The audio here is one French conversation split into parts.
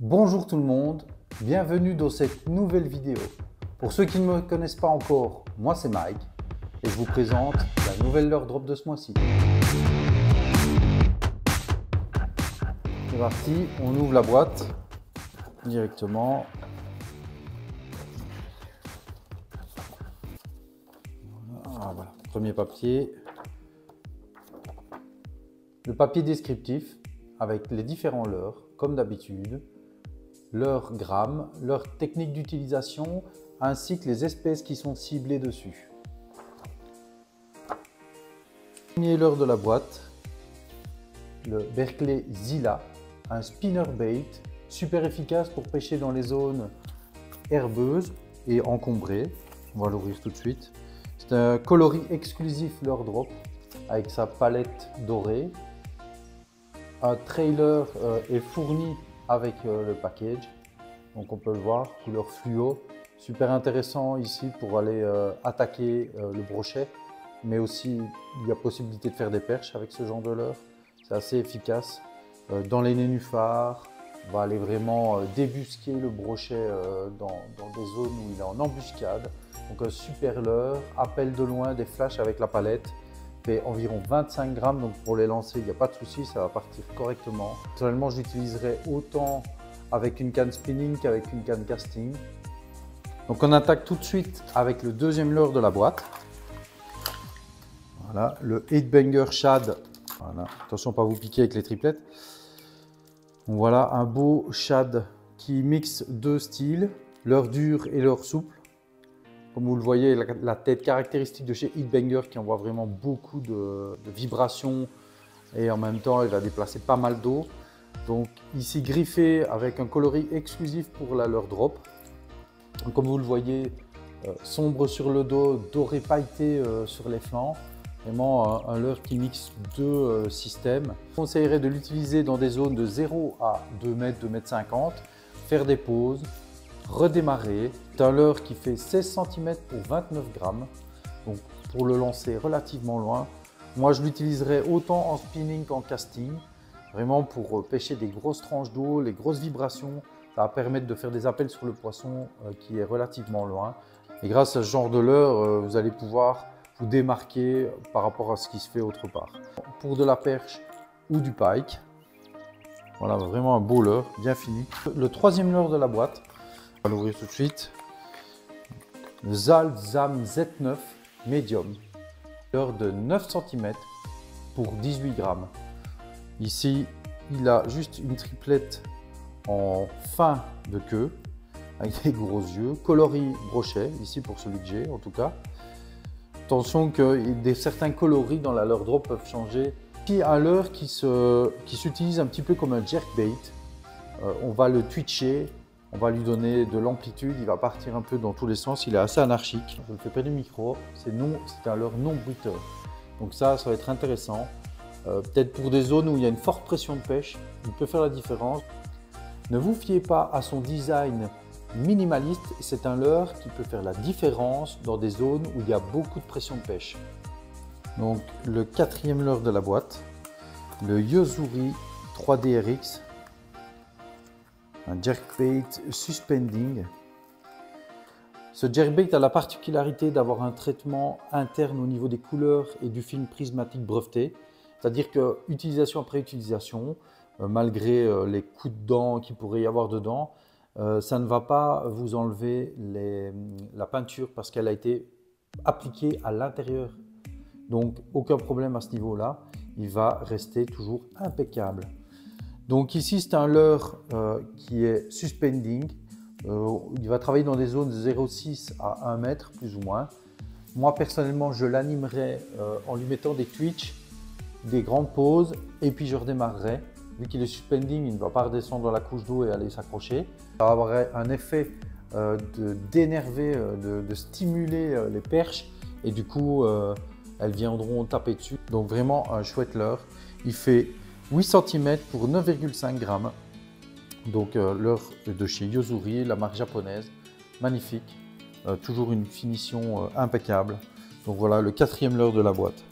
Bonjour tout le monde, bienvenue dans cette nouvelle vidéo. Pour ceux qui ne me connaissent pas encore, moi c'est Mike et je vous présente la nouvelle leurre drop de ce mois-ci. C'est parti, on ouvre la boîte directement. Voilà, premier papier. Le papier descriptif avec les différents leurres, comme d'habitude. Leur gramme, leur technique d'utilisation, ainsi que les espèces qui sont ciblées dessus. Premier leurre de la boîte, le Berkley Zilla, un spinnerbait super efficace pour pêcher dans les zones herbeuses et encombrées. On va l'ouvrir tout de suite. C'est un coloris exclusif leurre drop avec sa palette dorée. Un trailer est fourni avec le package, donc on peut le voir, couleur fluo, super intéressant ici pour aller attaquer le brochet, mais aussi il y a possibilité de faire des perches avec ce genre de leurre, c'est assez efficace. Dans les nénuphars, on va aller vraiment débusquer le brochet dans des zones où il est en embuscade, donc un super leurre, appel de loin, des flashs avec la palette. Fait environ 25 grammes, donc pour les lancer, il n'y a pas de souci, ça va partir correctement. Personnellement, je l'utiliserai autant avec une canne spinning qu'avec une canne casting. Donc on attaque tout de suite avec le deuxième leurre de la boîte. Voilà, le Headbanger Shad. Voilà. Attention, pas vous piquer avec les triplettes. Donc voilà, un beau shad qui mixe deux styles, leurre dur et leurre souple. Comme vous le voyez, la tête caractéristique de chez Headbanger qui envoie vraiment beaucoup de vibrations et en même temps, elle va déplacer pas mal d'eau. Donc ici griffé avec un coloris exclusif pour la leurre drop. Donc, comme vous le voyez, sombre sur le dos, doré pailleté sur les flancs. Vraiment un leurre qui mixe deux systèmes. Je conseillerais de l'utiliser dans des zones de 0 à 2 mètres, 2 mètres 50, faire des pauses, redémarrer. C'est un leurre qui fait 16 cm pour 29 grammes, donc pour le lancer relativement loin. Moi je l'utiliserai autant en spinning qu'en casting, vraiment pour pêcher des grosses tranches d'eau, les grosses vibrations. Ça va permettre de faire des appels sur le poisson qui est relativement loin. Et grâce à ce genre de leurre, vous allez pouvoir vous démarquer par rapport à ce qui se fait autre part. Pour de la perche ou du pike, voilà vraiment un beau leurre, bien fini. Le troisième leurre de la boîte, on va l'ouvrir tout de suite. Le Zalzam Z9 Medium, leurre de 9 cm pour 18 grammes. Ici, il a juste une triplette en fin de queue, avec des gros yeux, coloris brochet, ici pour celui que j'ai en tout cas. Attention que certains coloris dans la leurre drop peuvent changer. Puis un leurre qui s'utilise un petit peu comme un jerkbait. On va le twitcher. On va lui donner de l'amplitude, il va partir un peu dans tous les sens, il est assez anarchique. Je ne fais pas du micro, c'est un leurre non bruiteur. Donc ça va être intéressant. Peut-être pour des zones où il y a une forte pression de pêche, il peut faire la différence. Ne vous fiez pas à son design minimaliste, c'est un leurre qui peut faire la différence dans des zones où il y a beaucoup de pression de pêche. Donc le quatrième leurre de la boîte, le Yo-Zuri 3DRX. Un jerkbait suspending. Ce jerkbait a la particularité d'avoir un traitement interne au niveau des couleurs et du film prismatique breveté. C'est-à-dire que utilisation après utilisation, malgré les coups de dents qu'il pourrait y avoir dedans, ça ne va pas vous enlever la peinture parce qu'elle a été appliquée à l'intérieur. Donc aucun problème à ce niveau-là, il va rester toujours impeccable. Donc ici, c'est un leurre qui est suspending. Il va travailler dans des zones de 0,6 à 1 mètre, plus ou moins. Moi, personnellement, je l'animerai en lui mettant des twitches, des grandes pauses, et puis je redémarrerai. Vu qu'il est suspending, il ne va pas redescendre dans la couche d'eau et aller s'accrocher. Ça va avoir un effet d'énerver, de stimuler les perches, et du coup, elles viendront taper dessus. Donc vraiment un chouette leurre. Il fait 8 cm pour 9,5 grammes. Donc leurre de chez Yo-Zuri, la marque japonaise, magnifique. Toujours une finition impeccable. Donc voilà le quatrième leurre de la boîte.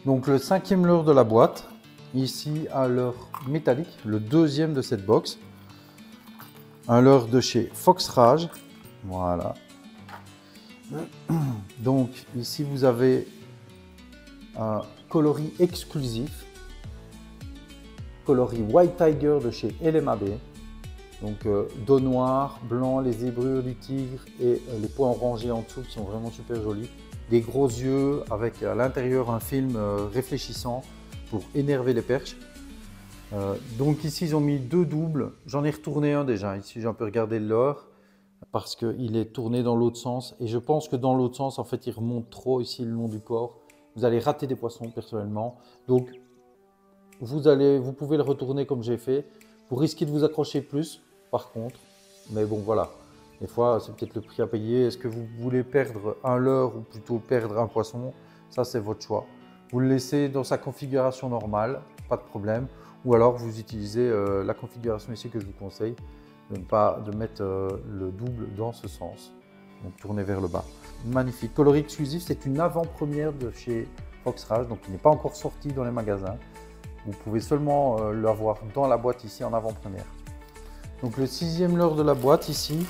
Donc le cinquième leurre de la boîte, ici un leurre métallique, le deuxième de cette box. un leurre de chez Fox Rage. Voilà. Donc ici vous avez un coloris exclusif, coloris White Tiger de chez LMAB. Donc dos noir, blanc, les zébrures du tigre et les points orangés en dessous qui sont vraiment super jolis. Des gros yeux avec à l'intérieur un film réfléchissant pour énerver les perches. Donc ici ils ont mis 2 doubles, j'en ai retourné un déjà, ici j'ai un peu regardé le leurre parce qu'il est tourné dans l'autre sens et je pense que dans l'autre sens en fait il remonte trop ici le long du corps. Vous allez rater des poissons personnellement, donc vous pouvez le retourner comme j'ai fait. Vous risquez de vous accrocher plus par contre, mais bon voilà, des fois c'est peut-être le prix à payer. Est-ce que vous voulez perdre un leurre ou plutôt perdre un poisson? Ça c'est votre choix. Vous le laissez dans sa configuration normale, pas de problème. Ou alors vous utilisez la configuration ici que je vous conseille, de mettre le double dans ce sens. Donc tourner vers le bas. Magnifique. Coloris exclusif, c'est une avant-première de chez Fox Rage, donc il n'est pas encore sorti dans les magasins. Vous pouvez seulement l'avoir dans la boîte ici en avant-première. Donc le 6e leurre de la boîte ici,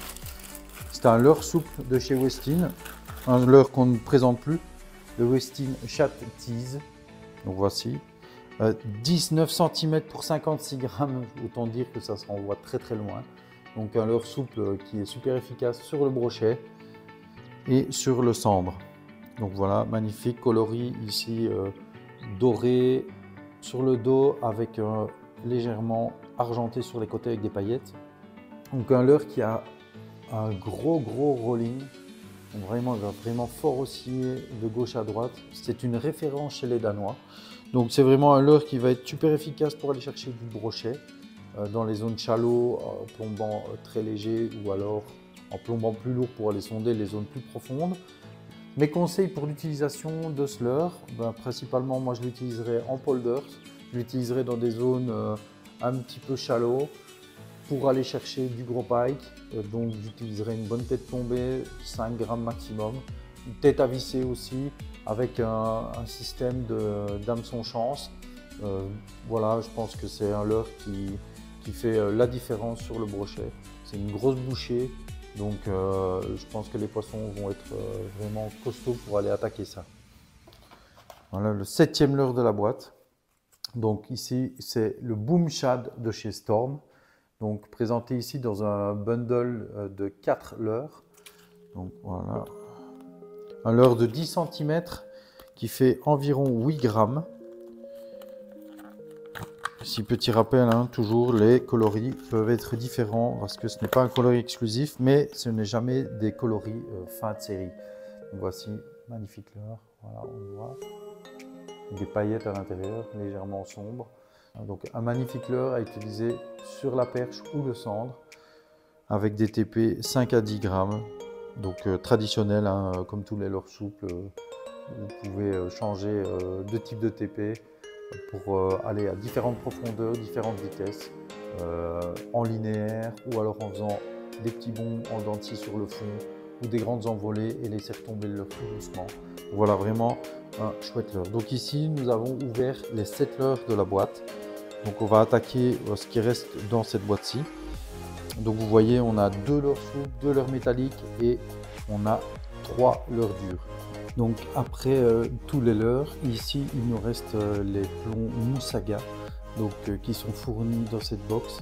c'est un leurre souple de chez Westin. Un leurre qu'on ne présente plus, le Westin Chat Tease. Donc voici. 19 cm pour 56 grammes, autant dire que ça se renvoie très très loin. Donc un leurre souple qui est super efficace sur le brochet et sur le cendre. Donc voilà, magnifique coloris ici doré sur le dos avec légèrement argenté sur les côtés avec des paillettes. Donc un leurre qui a un gros rolling. Donc vraiment, il va vraiment fort osciller de gauche à droite. C'est une référence chez les Danois. Donc c'est vraiment un leurre qui va être super efficace pour aller chercher du brochet dans les zones shallow, en plombant très léger ou alors en plombant plus lourd pour aller sonder les zones plus profondes. Mes conseils pour l'utilisation de ce leurre, principalement moi je l'utiliserai en polders, je l'utiliserai dans des zones un petit peu shallow pour aller chercher du gros pike. Donc j'utiliserai une bonne tête plombée, 5 grammes maximum, une tête à visser aussi, avec un système d'hameçon chance. Voilà, je pense que c'est un leurre qui fait la différence sur le brochet. C'est une grosse bouchée, donc je pense que les poissons vont être vraiment costauds pour aller attaquer ça. Voilà le 7e leurre de la boîte. Donc ici, c'est le Boom Shad de chez Storm. Donc présenté ici dans un bundle de 4 leurres. Donc voilà. Un leurre de 10 cm qui fait environ 8 grammes. Ici, petit rappel, hein, toujours les coloris peuvent être différents parce que ce n'est pas un coloris exclusif, mais ce n'est jamais des coloris fin de série. Donc, voici, magnifique leurre. Voilà, on voit des paillettes à l'intérieur, légèrement sombres. Donc un magnifique leurre à utiliser sur la perche ou le cendre avec des TP 5 à 10 grammes. Donc traditionnel, hein, comme tous les leurres souples, vous pouvez changer de type de TP pour aller à différentes profondeurs, différentes vitesses, en linéaire ou alors en faisant des petits bonds en dents de scie sur le fond ou des grandes envolées et laisser retomber le leurre tout doucement. Voilà vraiment un chouette leurre. Donc ici nous avons ouvert les 7 leurres de la boîte. Donc on va attaquer ce qui reste dans cette boîte-ci. Donc vous voyez, on a 2 leurres souples, 2 leurres métalliques et on a 3 leurres durs. Donc après tous les leurres, ici il nous reste les plombs Moussaga donc, qui sont fournis dans cette box.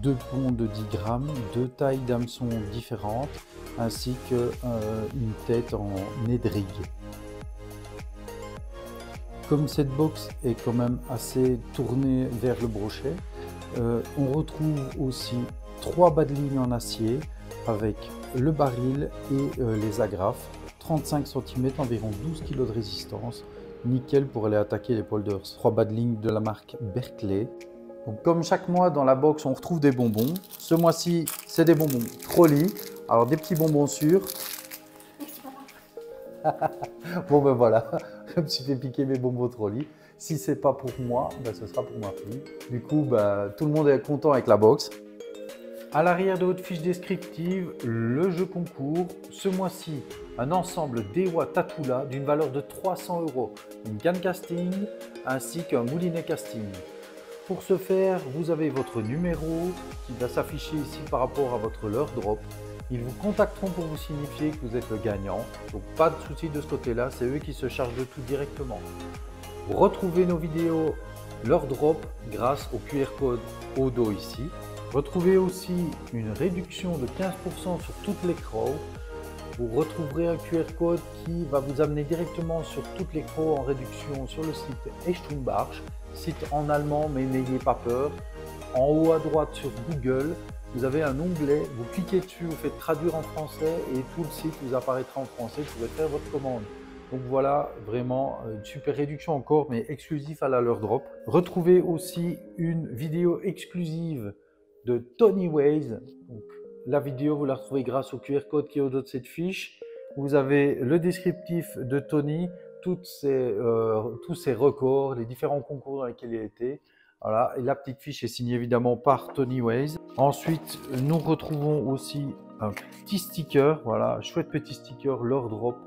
2 plombs de 10 grammes, 2 tailles d'hameçons différentes ainsi qu'une tête en édrigue. Comme cette box est quand même assez tournée vers le brochet, on retrouve aussi 3 bas de ligne en acier avec le baril et les agrafes, 35 cm, environ 12 kg de résistance, nickel pour aller attaquer les polders. 3 bas de ligne de la marque Berkeley. Donc, comme chaque mois dans la box on retrouve des bonbons. Ce mois-ci c'est des bonbons Trolli, alors des petits bonbons sûrs. Bon ben voilà, je me suis fait piquer mes bonbons Trolli. Si c'est pas pour moi, ben ce sera pour ma fille. Du coup, ben, tout le monde est content avec la box. À l'arrière de votre fiche descriptive, le jeu concours. Ce mois-ci, un ensemble Dewa Tatula d'une valeur de 300 €, une canne casting ainsi qu'un moulinet casting. Pour ce faire, vous avez votre numéro qui va s'afficher ici par rapport à votre leur drop. Ils vous contacteront pour vous signifier que vous êtes le gagnant. Donc pas de souci de ce côté-là, c'est eux qui se chargent de tout directement. Retrouvez nos vidéos leur drop grâce au QR code au dos ici. Retrouvez aussi une réduction de 15% sur toutes les crows. Vous retrouverez un QR code qui va vous amener directement sur toutes les crows en réduction sur le site Echtrumbach, site en allemand, mais n'ayez pas peur. En haut à droite sur Google, vous avez un onglet, vous cliquez dessus, vous faites traduire en français et tout le site vous apparaîtra en français, vous pouvez faire votre commande. Donc voilà, vraiment une super réduction encore, mais exclusif à la leur drop. Retrouvez aussi une vidéo exclusive de Tony Ways. Donc, la vidéo, vous la retrouvez grâce au QR code qui est au-dessus de cette fiche. Vous avez le descriptif de Tony, tous ses records, les différents concours dans lesquels il a été. Voilà, et la petite fiche est signée évidemment par Tony Ways. Ensuite, nous retrouvons aussi un petit sticker, voilà, chouette petit sticker, leur drop,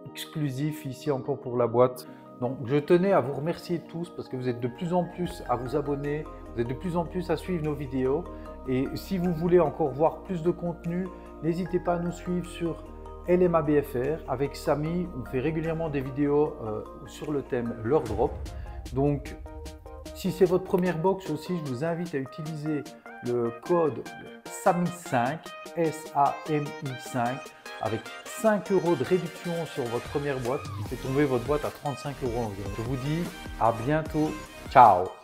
exclusif ici encore pour la boîte. Donc je tenais à vous remercier tous parce que vous êtes de plus en plus à vous abonner, vous êtes de plus en plus à suivre nos vidéos. Et si vous voulez encore voir plus de contenu, n'hésitez pas à nous suivre sur LMABFR. Avec Samy, on fait régulièrement des vidéos sur le thème leur drop. Donc si c'est votre première box aussi, je vous invite à utiliser le code SAMI5, S-A-M-I-5, avec 5 € de réduction sur votre première boîte, qui fait tomber votre boîte à 35 € environ. Je vous dis à bientôt. Ciao!